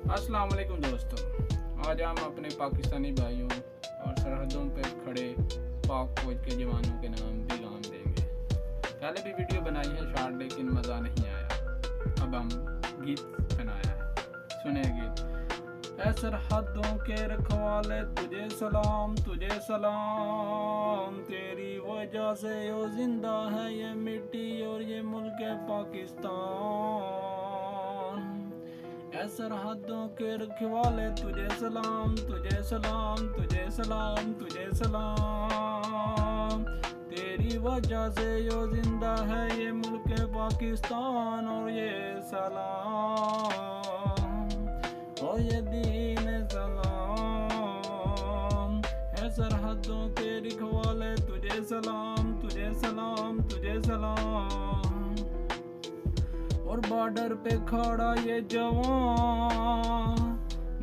अस्सलाम वालेकुम दोस्तों, आज हम अपने पाकिस्तानी भाइयों और सरहदों पर खड़े पाक फौज के जवानों के नाम पैगाम देंगे। पहले भी वीडियो बनाई है शॉर्ट, लेकिन मज़ा नहीं आया। अब हम गीत बनाया है, सुने गीत। ऐ सरहदों के रखवाले तुझे सलाम, तुझे सलाम, तेरी वजह से यो जिंदा है ये मिट्टी और ये मुल्क पाकिस्तान। ऐ सरहदों के रखवाले तुझे सलाम, तुझे सलाम, तुझे सलाम, तुझे सलाम, तेरी वजह से यो जिंदा है ये मुल्क पाकिस्तान और ये सलाम और ये दीन सलाम। ऐ सरहदों के रखवाले तुझे सलाम, तुझे सलाम, तुझे सलाम, और बॉर्डर पे खड़ा ये जवान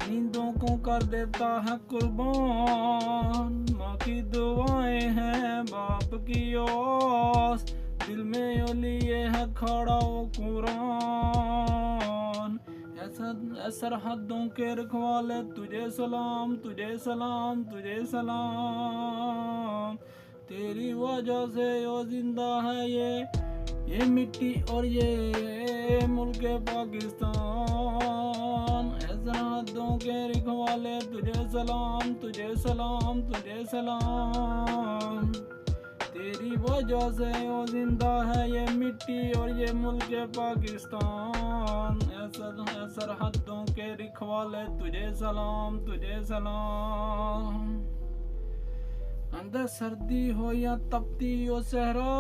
नींदों को कर देता है कुर्बान। माँ की दुआएं हैं, बाप की आस, दिल में यो लिए है खड़ा वो कुरान। ऐसा सरहदों के रखवाले तुझे सलाम, तुझे सलाम, तुझे सलाम, तेरी वजह से यो जिंदा है ये मिट्टी और ये मुल्क पाकिस्तान। ऐ सरहदों के रखवाले तुझे सलाम, तुझे सलाम, तुझे सलाम, तेरी वजह से वो जिंदा है ये मिट्टी और ये मुल्क पाकिस्तान। ऐ सरहदों के रखवाले तुझे सलाम, तुझे सलाम, अंदर सर्दी हो या तपती हो सहरा,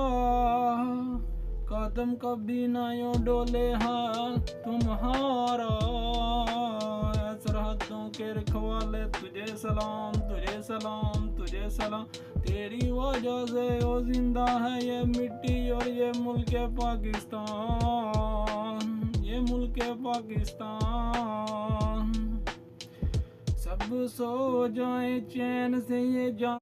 कदम कभी ना यो डोले हाथ तुम्हारा। सरहदों के रखवाले तुझे सलाम, तुझे सलाम, तुझे सलाम, तेरी वजह से वो जिंदा है ये मिट्टी और ये मुल्क पाकिस्तान, ये मुल्क पाकिस्तान। सब सो जाए चैन से ये जान